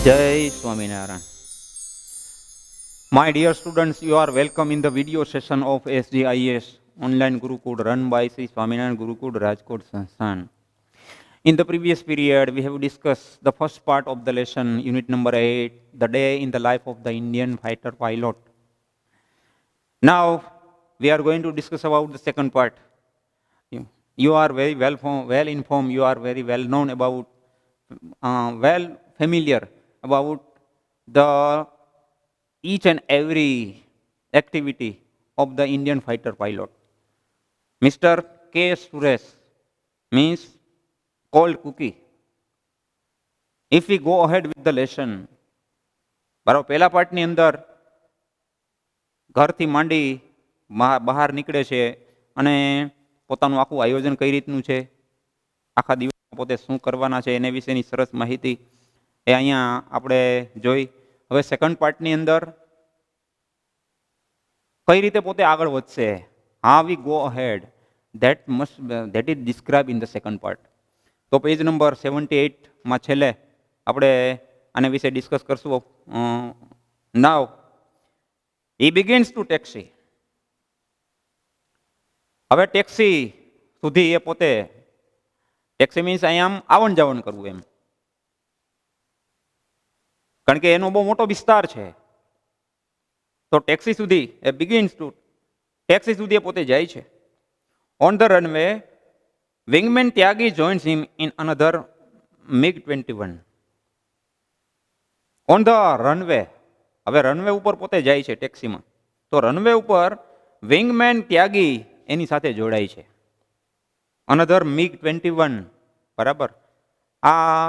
Jai Swaminarayan. My dear students, you are welcome in the video session of SGIS online Gurukul run by Sri Swaminarayan Gurukul Rajkot Sansthan. In the previous period, we have discussed the first part of the lesson, unit number 8, the day in the life of the Indian fighter pilot. Now, we are going to discuss about the second part. You are very well informed, you are very well known about, well familiar about the each and every activity of the Indian fighter pilot. Mr. K. Suresh means cold cookie. If we go ahead with the lesson, બરાબર પહેલા પાર્ટની અંદર ઘરથી માંડી બહાર નીકળે છે અને પોતાનું આખું આયોજન કઈ રીતનું છે, આખા દિવસમાં પોતે શું કરવાના છે એને વિશેની સરસ માહિતી એ અહીંયા આપણે જોઈ. હવે સેકન્ડ પાર્ટની અંદર કઈ રીતે પોતે આગળ વધશે, how we go ahead, that is described in the second part. તો પેજ નંબર 78 માં છેલ્લે આપણે આને વિશે ડિસ્કસ કરશું. નાવ he begins to taxi. હવે ટેક્સી સુધી એ પોતે, ટેક્સી મીન્સ અહીંયા આમ આવન જાવન કરવું એમ, કારણ કે એનો બહુ મોટો વિસ્તાર છે. તો ટેક્સી સુધી એ બિગિન્સ ટુ, ટેક્સી સુધી એ પોતે જાય છે. On the runway વિંગમેન Tyagi joins him in another MiG-21. On the runway, હવે રનવે ઉપર પોતે જાય છે ટેક્સીમાં, તો રનવે ઉપર વિંગમેન ત્યાગી એની સાથે જોડાય છે. અનધર MiG-21, બરાબર. આ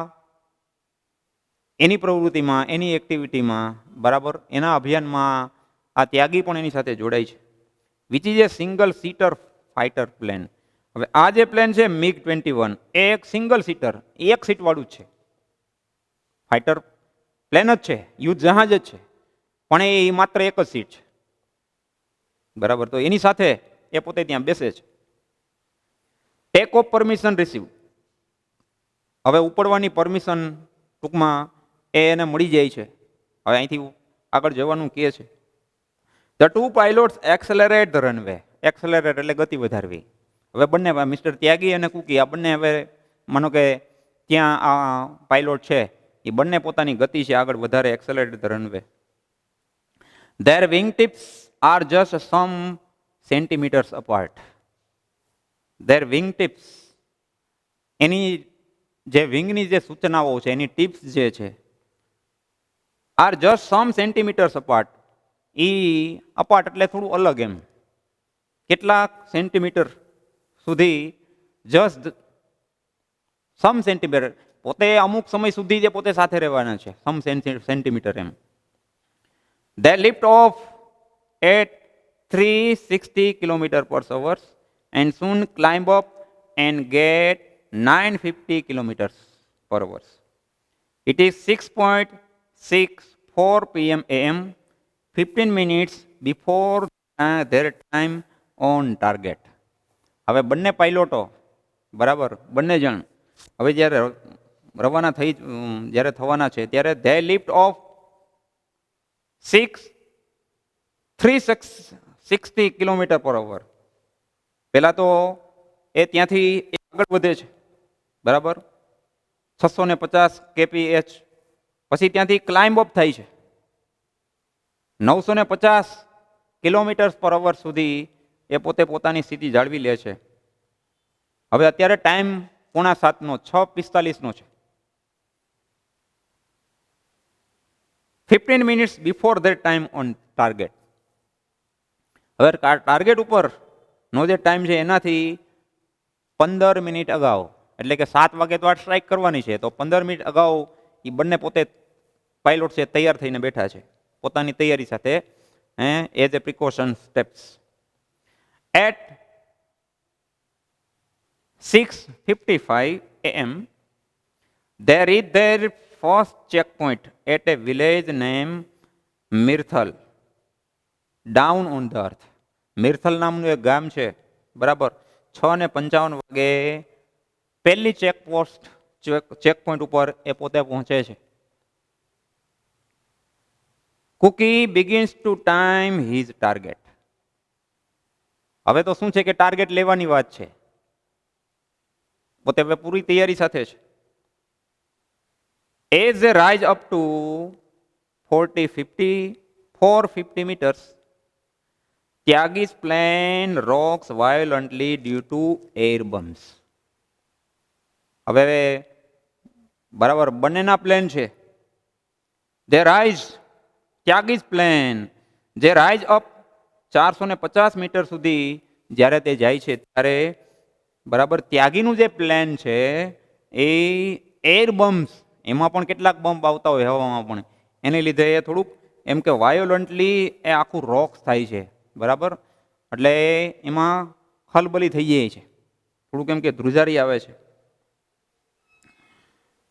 એની પ્રવૃત્તિમાં, એની એક્ટિવિટીમાં, બરાબર, એના અભિયાનમાં આ ત્યાગી પણ એની સાથે જોડાય છે. Which is A single seater fighter plane. હવે આ જે પ્લેન છે MiG-21 એ એક સિંગલ સીટર, એક સીટ વાળું જ છે, ફાઇટર પ્લેન જ છે, યુદ્ધ જહાજ જ છે, પણ એ માત્ર એક જ સીટ છે, બરાબર. તો એની સાથે એ પોતે ત્યાં બેસે છે. Take off permission receive. હવે ઉપડવાની પરમિશન ટૂંકમાં એને મળી જાય છે. હવે અહીંથી આગળ જવાનું કહે છે. The two pilots accelerate the runway. Accelerate એટલે ગતિ વધારવી. હવે બંને મિસ્ટર ત્યાગી અને કુકી આ બંને હવે માનો કે ત્યાં આ પાયલોટ છે એ બંને પોતાની ગતિ છે આગળ વધારે, accelerate the runway. Their wing tips are just some centimetres apart. Their wing tips, એની જે વિંગની જે સૂચનાઓ છે, એની ટિપ્સ જે છે, are just some centimetres apart. એ અપાર્ટ એટલે થોડું અલગ એમ, કેટલાક સેન્ટીમીટર સુધી, જસ્ટ સમ સેન્ટીમીટર, પોતે અમુક સમય સુધી જે પોતે સાથે રહેવાના છે, સમ સેન્ટીમીટર એમ. They lift off at 360 km/h and soon climb up and get 950 km/h. It is 6:64 p.m. AM, 15 minutes before their time on target. હવે બંને પાયલોટો, બરાબર, બંને જણ હવે જ્યારે રવાના થઈ, જ્યારે થવાના છે ત્યારે ધે લિફ્ટ ઓફ 360 km/h. પહેલા તો એ ત્યાંથી આગળ વધે છે, બરાબર, 650 kph. પછી ત્યાંથી ક્લાઇમ્બ અપ થાય છે 950 km/h સુધી એ પોતે પોતાની સ્થિતિ જાળવી લે છે. હવે અત્યારે ટાઈમ 6:45, 6:45 છે. 15 minutes before their time on target. હવે ટાર્ગેટ ઉપર નો જે ટાઈમ છે એનાથી 15 મિનિટ અગાઉ, એટલે કે 7 વાગે તો આ સ્ટ્રાઇક કરવાની છે, તો 15 મિનિટ અગાઉ એ બંને પોતે પાયલોટ છે તૈયાર થઈને બેઠા છે પોતાની તૈયારી સાથે, as a precaution steps. At 6:55 AM, they reach their first checkpoint at a village named Mirthal, down on the earth. Mirthal નામનું એક ગામ છે, બરાબર. 6:55 વાગે પહેલી ચેકપોસ્ટ, ચેકપોઇન્ટ ઉપર એ પોતે પહોંચે છે. Kuki begins to time his target. હવે તો શું છે કે ટાર્ગેટ લેવાની વાત છે, પોતે હવે પૂરી તૈયારી સાથે છે. As a rise up to 450 meters, Tyagi's plane rocks violently due to air bumps. હવે બરાબર બંનેના પ્લેન છે. ધે રાઇઝ, ત્યાગીસ પ્લેન જે રાઇઝ અપ 450 મીટર સુધી જ્યારે તે જાય છે ત્યારે બરાબર ત્યાગીનું જે પ્લેન છે એ એર બમ્સ, એમાં પણ કેટલાક બમ્પ આવતા હોય હવામાં પણ, એને લીધે એ થોડુંક એમ કે વાયોલન્ટલી એ આખું રોક્સ થાય છે. બરાબર, એટલે એમાં ખલબલી થઈ જાય છે, થોડુંક એમ કે ધ્રુજારી આવે છે.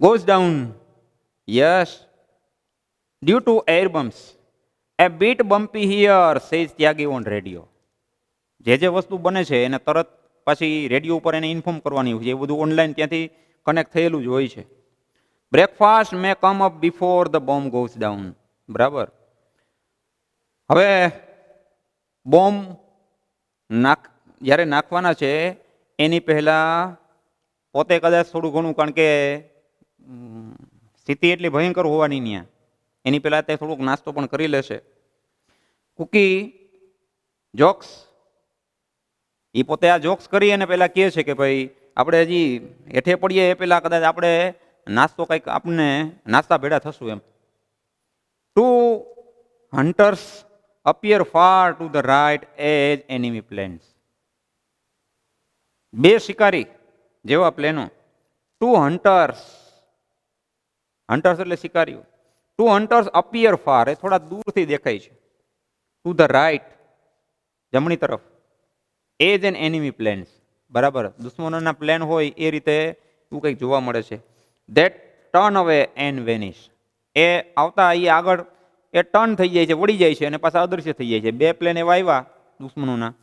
goes down, yes, due to air bumps. A bit bumpy here, says Tyagi on radio. જે વસ્તુ બને છે એને તરત પાછી રેડિયો ઉપર એને ઇન્ફોર્મ કરવાની હોય છે, એ બધું ઓનલાઈન ત્યાંથી કનેક્ટ થયેલું જ હોય છે. Breakfast may come up before the bomb goes down. બરાબર, હવે બોમ્બ જ્યારે નાખવાના છે એની પહેલા પોતે કદાચ થોડું ઘણું, કારણ કે સ્થિતિ એટલી ભયંકર હોવાની ત્યાં, એની પહેલા તે થોડુંક નાસ્તો પણ કરી લેશે. કુકી જોક્સ, એ પોતે આ જોક્સ કરી અને પહેલા કહે છે કે ભાઈ આપણે હજી હેઠે પડીએ એ પહેલા કદાચ આપણે નાસ્તો કંઈક આપણને નાસ્તા ભેડા થશું એમ. Two hunters appear far to the right edge enemy planes. બે શિકારી જેવા પ્લેનો. ટુ હન્ટર્સ, હન્ટર્સ એટલે શિકારીઓ. ટુ હન્ટર્સ અપિયર ફાર, એ થોડા દૂરથી દેખાય છે. ટુ ધ રાઇટ, જમણી તરફ. એજ એન એનિમી પ્લેન્સ, બરાબર, દુશ્મનોના પ્લેન હોય એ રીતે એવું કંઈક જોવા મળે છે. ધેટ ટર્ન અવે એન્ડ વેનિશ, એ આવતા એ આગળ એ ટર્ન થઈ જાય છે, વળી જાય છે અને પાછા અદૃશ્ય થઈ જાય છે. બે પ્લેન એવા આવ્યા દુશ્મનોના,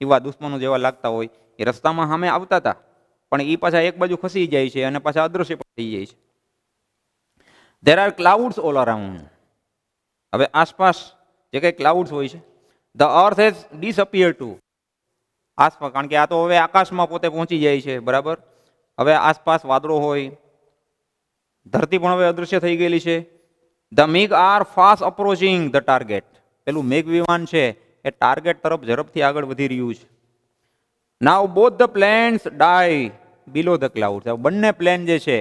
એવા દુશ્મનો જેવા લાગતા હોય, એ રસ્તામાં સામે આવતા હતા પણ એ પાછા એક બાજુ ખસી જાય છે અને પાછા અદૃશ્ય પણ થઈ જાય છે. There are clouds all around. હવે આસપાસ જે કંઈ ક્લાઉડ્સ હોય છે. The earth has disappear too, આસપાસ, કારણ કે આ તો હવે આકાશમાં પોતે પહોંચી જાય છે. બરાબર, હવે આસપાસ વાદળો હોય, ધરતી પણ હવે અદૃશ્ય થઈ ગયેલી છે. The MiG are fast approaching the target, પેલું મેઘ વિમાન છે એ ટાર્ગેટ તરફ ઝડપથી આગળ વધી રહ્યું છે. Now both the planes dive below the cloud. બંને પ્લેન જે છે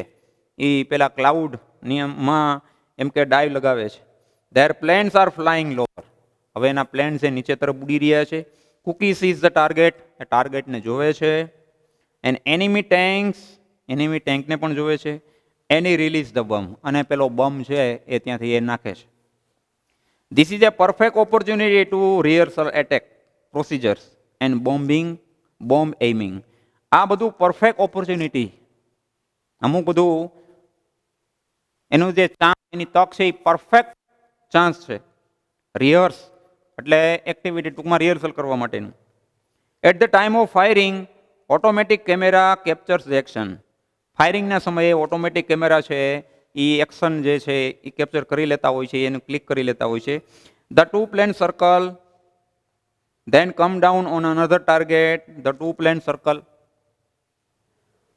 એ પેલા ક્લાઉડ નિયમમાં એમ કે ડાઈ લગાવે છે. There planes are flying lower, હવે એના પ્લેન છે નીચે તરફ ઉડી રહ્યા છે. કુકી સીઝ ધ ટાર્ગેટ, એ ટાર્ગેટને જોવે છે. એન્ડ એનિમી ટેન્ક્સ, એનિમી ટેન્કને પણ જોવે છે. એની રિલીઝ ધ બમ, અને પેલો બમ છે એ ત્યાંથી એ નાખે છે. This is a perfect opportunity to rehearsal attack procedures and bomb aiming. આ બધું પરફેક્ટ ઓપોર્ચ્યુનિટી, અમુક બધું એનું જે ચાન્સ, એની તક છે એ પરફેક્ટ ચાન્સ છે. રિહર્સ એટલે એક્ટિવિટી, ટૂંકમાં રિહર્સલ કરવા માટેનું. At the time of firing automatic camera captures the action. ફાયરિંગના સમયે ઓટોમેટિક કેમેરા છે એ એક્શન જે છે એ કેપ્ચર કરી લેતા હોય છે, એને ક્લિક કરી લેતા હોય છે. The two plane circle, then come down on another target, the two plane circle,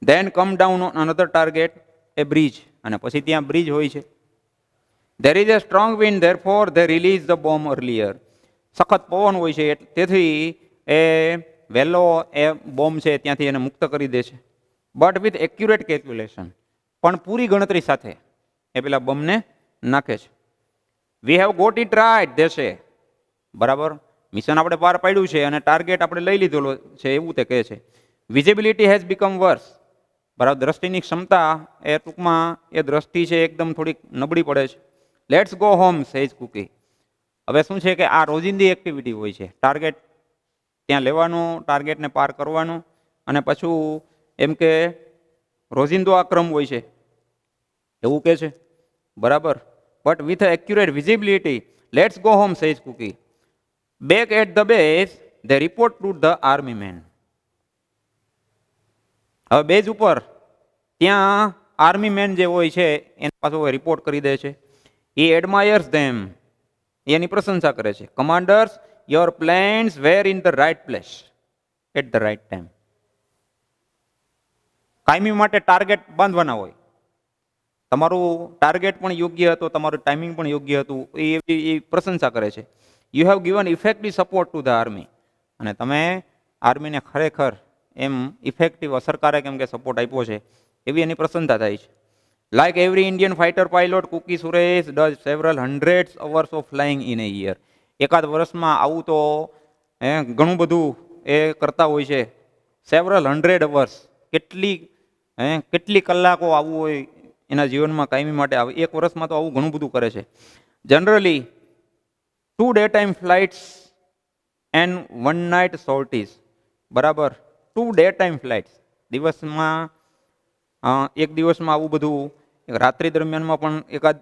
then come down on another target, a bridge, અને પછી ત્યાં બ્રિજ હોય છે. there is a strong wind, therefore they release the bomb earlier. સખત પવન હોય છે તેથી એ વહેલો એ બોમ્બ છે ત્યાંથી એને મુક્ત કરી દે છે. બટ વિથ એક્યુરેટ કેલ્ક્યુલેશન, પણ પૂરી ગણતરી સાથે એ પેલા બોમ્બને નાખે છે. We have got it right દેશે, બરાબર, મિશન આપણે પાર પાડ્યું છે અને ટાર્ગેટ આપણે લઈ લીધેલો છે એવું તે કહે છે. વિઝિબિલિટી હેઝ બીકમ વર્સ, બરાબર, દ્રષ્ટિની ક્ષમતા એ ટૂંકમાં એ દ્રષ્ટિ છે એકદમ થોડીક નબળી પડે છે. Let's go home says cookie. હવે શું છે કે આ રોજિંદી એક્ટિવિટી હોય છે, ટાર્ગેટ ત્યાં લેવાનું, ટાર્ગેટને પાર કરવાનું, અને પાછું એમ કે રોજિંદો આ ક્રમ હોય છે એવું કે છે. બરાબર, but with accurate visibility let's go home says Kuki. Back at the base they report to the army man. હવે બેઝ ઉપર ત્યાં આર્મી મેન જે હોય છે એના પાછો રિપોર્ટ કરી દે છે. he admires them, એની પ્રશંસા કરે છે. Commanders, your planes were in the right place at the right time. કાયમી માટે ટાર્ગેટ બાંધવાના હોય. તમારું ટાર્ગેટ પણ યોગ્ય હતું, તમારું ટાઈમિંગ પણ યોગ્ય હતું, એ પ્રશંસા કરે છે. You have given effective support to the army. અને તમે આર્મીને ખરેખર એમ ઇફેક્ટિવ અસરકારક એમ કે સપોર્ટ આપ્યો છે, એવી એની પ્રશંસા થાય છે. Like every Indian fighter pilot, Kuki Suresh does several hundreds hours of flying in a year. એકાદ વર્ષમાં આવું તો ઘણું બધું એ કરતા હોય છે. સેવરલ હંડ્રેડ અવર્સ, કેટલી કલાકો આવવું હોય એના જીવનમાં કાયમી માટે આવે. એક વર્ષમાં તો આવું ઘણું બધું કરે છે. Generally 2 day time flights and 1 night sorties. બરાબર, 2 ડે ટાઈમ ફ્લાઇટ્સ, દિવસમાં એક દિવસમાં આવું બધું, રાત્રિ દરમિયાનમાં પણ એકાદ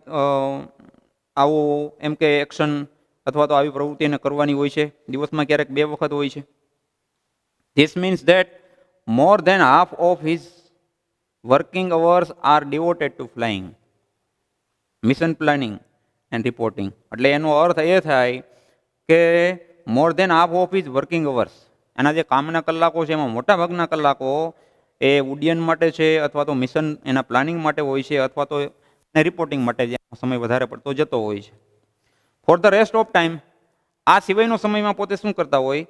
આવું એમ કે એક્શન અથવા તો આવી પ્રવૃત્તિ એને કરવાની હોય છે. દિવસમાં ક્યારેક 2 વખત હોય છે. This means that more than half of his working hours are devoted to flying, mission planning and reporting. એટલે એનો અર્થ એ થાય કે more than half of his working hours, એના જે કામના કલાકો છે એમાં મોટા ભાગના કલાકો એ ઉડ્ડયન માટે છે, અથવા તો મિશન એના પ્લાનિંગ માટે હોય છે, અથવા તો રિપોર્ટિંગ માટે જેનો સમય વધારે પડતો જતો હોય છે. For the rest of time, આ સિવાયનો સમયમાં પોતે શું કરતા હોય?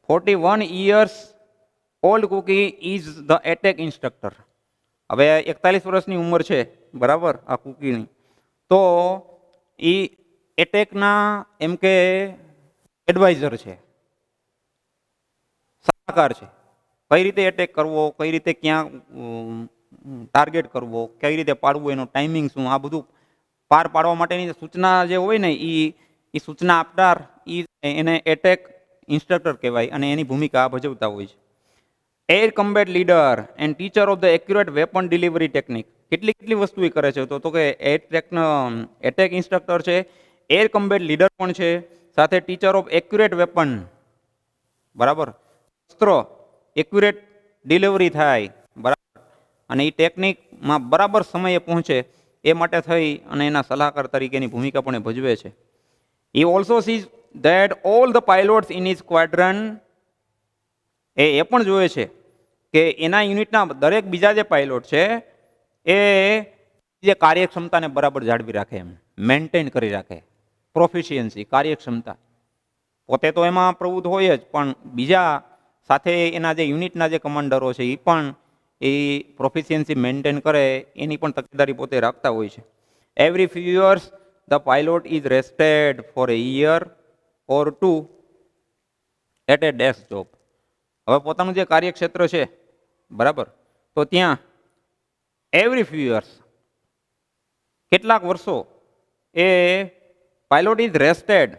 41 years old Kuki is the attack instructor. હવે 41 વર્ષની ઉંમર છે, બરાબર, આ કુકીની. તો એ એટેકના એમ કે એડવાઇઝર છે, સલાહકાર છે. કઈ રીતે એટેક કરવો, કઈ રીતે ક્યાં ટાર્ગેટ કરવો, કઈ રીતે પાડવું, એનો ટાઈમિંગ શું, આ બધું પાર પાડવા માટેની સૂચના જે હોય ને એ સૂચના આપનાર એને એટેક ઇન્સ્ટ્રક્ટર કહેવાય, અને એની ભૂમિકા ભજવતા હોય છે. Air combat leader and teacher of the accurate weapon delivery technique. કેટલી વસ્તુ એ કરે છે, તો કે એટેક ઇન્સ્ટ્રક્ટર છે, એર કમ્બેટ લીડર પણ છે, સાથે ટીચર ઓફ એક્યુરેટ વેપન. બરાબર, અસ્ત્રો એક્યુરેટ ડિલિવરી થાય, બરાબર, અને એ ટેકનિકમાં બરાબર સમયે પહોંચે એ માટે થઈ અને એના સલાહકાર તરીકેની ભૂમિકા પણ એ ભજવે છે. He also sees that all the pilots in his squadron, એ પણ જોવે છે કે એના યુનિટના દરેક બીજા જે પાયલોટ છે એ જે કાર્યક્ષમતાને બરાબર જાળવી રાખે, એમ મેન્ટેન કરી રાખે. પ્રોફિશિયન્સી, કાર્યક્ષમતા. પોતે તો એમાં પ્રવૃત્ત હોય જ, પણ બીજા સાથે એના જે યુનિટના જે કમાન્ડરો છે એ પણ એ પ્રોફિશિયન્સી મેન્ટેન કરે એની પણ તકેદારી પોતે રાખતા હોય છે. Every few years the pilot is rested for a year or 2 at a desk job. હવે પોતાનું જે કાર્યક્ષેત્ર છે, બરાબર, તો ત્યાં એવરી ફ્યુ યર્સ, કેટલાક વર્ષો એ પાયલોટ ઇઝ રેસ્ટેડ,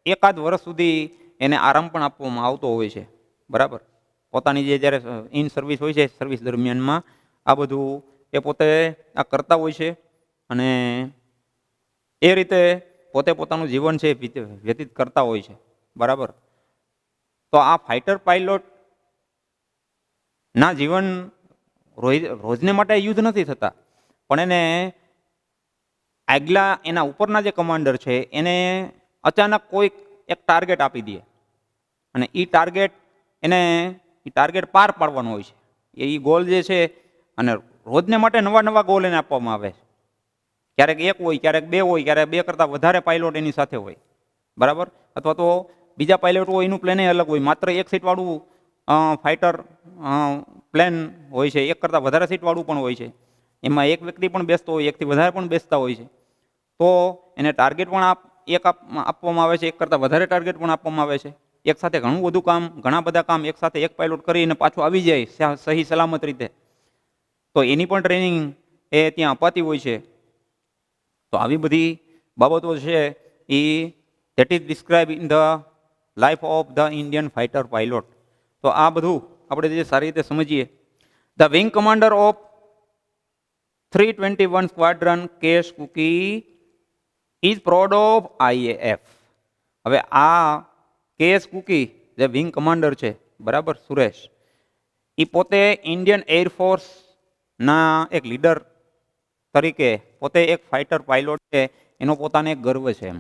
એકાદ વર્ષ સુધી એને આરામ પણ આપવામાં આવતો હોય છે. બરાબર, પોતાની જે જ્યારે ઇન સર્વિસ હોય છે, સર્વિસ દરમિયાનમાં આ બધું એ પોતે આ કરતા હોય છે, અને એ રીતે પોતે પોતાનું જીવન છે વ્યતીત કરતા હોય છે. બરાબર, તો આ ફાઇટર પાયલોટ ના જીવન રોજને માટે યુદ્ધ નથી થતા, પણ એને આગલા એના ઉપરના જે કમાન્ડર છે એને અચાનક કોઈક એક ટાર્ગેટ આપી દે, અને એ ટાર્ગેટ પાર પાડવાનો હોય છે. એ ગોલ જે છે, અને રોજને માટે નવા નવા ગોલ એને આપવામાં આવે છે. ક્યારેક 1 હોય, ક્યારેક 2 હોય, ક્યારેક 2 કરતાં વધારે પાયલોટ એની સાથે હોય. બરાબર, અથવા તો બીજા પાયલોટ હોય એનું પ્લેન અલગ હોય, માત્ર 1 સીટવાળું ફાઇટર પ્લેન હોય છે, 1 કરતાં વધારે સીટવાળું પણ હોય છે. એમાં 1 વ્યક્તિ પણ બેસતો હોય, 1થી વધારે પણ બેસતા હોય છે. તો એને ટાર્ગેટ પણ આપવામાં આવે છે, 1 કરતાં વધારે ટાર્ગેટ પણ આપવામાં આવે છે. એક સાથે ઘણું બધું કામ, ઘણા બધા કામ એક સાથે એક પાયલોટ કરીને પાછું આવી જાય સહી સલામત રીતે, તો એની પણ ટ્રેનિંગ એ ત્યાં અપાતી હોય છે. તો આવી બધી બાબતો છે એ that is describe in the life of the Indian fighter pilot. તો આ બધું આપણે જે સારી રીતે સમજીએ. The wing commander of 321 squadron Kesh Kuki is proud of IAF. હવે આ કેએસ કુકી જે વિંગ કમાન્ડર છે, બરાબર, સુરેશ, એ પોતે ઇન્ડિયન એરફોર્સના એક લીડર તરીકે પોતે એક ફાઇટર પાયલોટ છે, એનો પોતાને એક ગર્વ છે. એમ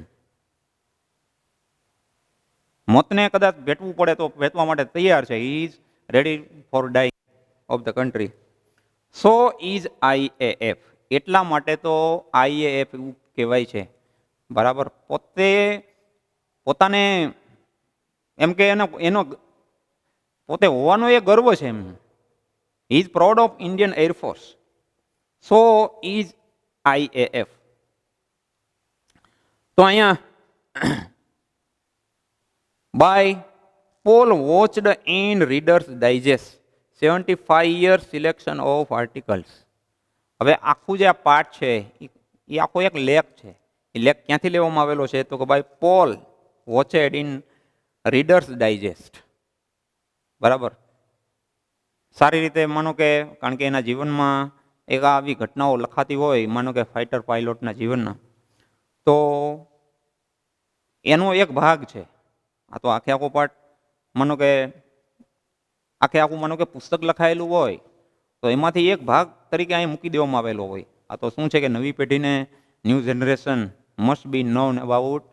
મોતને કદાચ ભેટવું પડે તો ભેટવા માટે તૈયાર છે. He is ready for die of the country. So is IAF. એટલા માટે તો આઈએએફ એવું કહેવાય છે. બરાબર. પોતાને એમ કે એનો પોતે હોવાનો એ ગર્વ છે એમ. He is proud of Indian air force. So is IAF. તો અહીંયા by Paul watched in Reader's Digest 75 years selection of articles. હવે આખું જે આ પાઠ છે એ આખો એક લેખ છે. એ લેખ ક્યાંથી લેવામાં આવેલો છે તો કે by Paul watched in Reader's Digest. બરાબર. સારી રીતે માનો કે કારણ કે એના જીવનમાં એક આવી ઘટનાઓ લખાતી હોય, માનો કે ફાઇટર પાયલોટના જીવનના, તો એનો એક ભાગ છે. આ તો આખે આખો પાઠ માનો કે માનો કે પુસ્તક લખાયેલું હોય તો એમાંથી એક ભાગ તરીકે અહીં મૂકી દેવામાં આવેલો હોય. આ તો શું છે કે નવી પેઢીને, new generation must be non about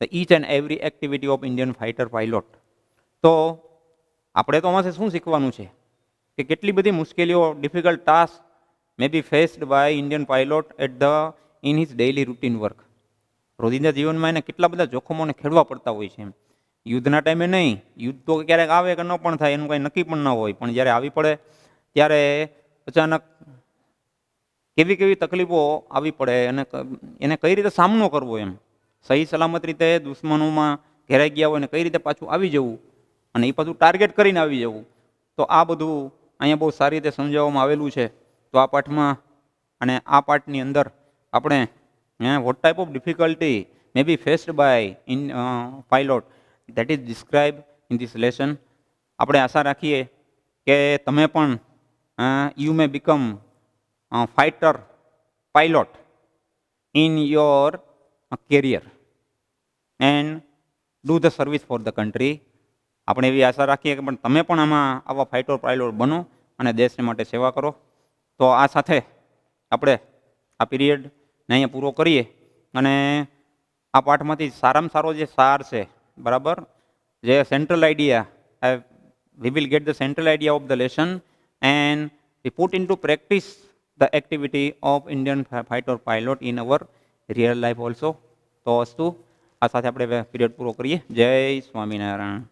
the each and every activity of Indian fighter pilot. તો આપણે તો આમાંથી શું શીખવાનું છે કે કેટલી બધી મુશ્કેલીઓ, difficult task may be faced by Indian pilot at the in his daily routine work. રોજિંદા જીવનમાં એને કેટલા બધા જોખમોને ખેડવા પડતા હોય છે એમ. યુદ્ધના ટાઈમે નહીં, યુદ્ધ તો ક્યારેક આવે કે ન પણ થાય એનું કંઈ નક્કી પણ ન હોય, પણ જ્યારે આવી પડે ત્યારે અચાનક કેવી કેવી તકલીફો આવી પડે અને એને કઈ રીતે સામનો કરવો એમ. સહી સલામત રીતે દુશ્મનોમાં ઘેરાઈ ગયા હોય ને કઈ રીતે પાછું આવી જવું અને એ પાછું ટાર્ગેટ કરીને આવી જવું. તો આ બધું અહીંયા બહુ સારી રીતે સમજાવવામાં આવેલું છે. તો આ પાઠમાં અને આ પાઠની અંદર આપણે what type of difficulty may be faced by in pilot that is described in this lesson. આપણે આશા રાખીએ કે તમે પણ you may become fighter pilot in your career and do the service for the country. આપણે એવી આશા રાખીએ કે પણ તમે પણ આમાં આવા ફાઇટર પાયલોટ બનો અને દેશને માટે સેવા કરો. તો આ સાથે આપણે આ પીરિયડને અહીંયા પૂરો કરીએ અને આ પાઠમાંથી સારામાં સારો જે સાર છે, બરાબર, જે central idea, we will get the central idea of the lesson and we put into practice the activity of Indian fighter pilot in our real life also. તો અસ્તુ. આ સાથે આપણે પીરિયડ પૂરો કરીએ. જય સ્વામિનારાયણ.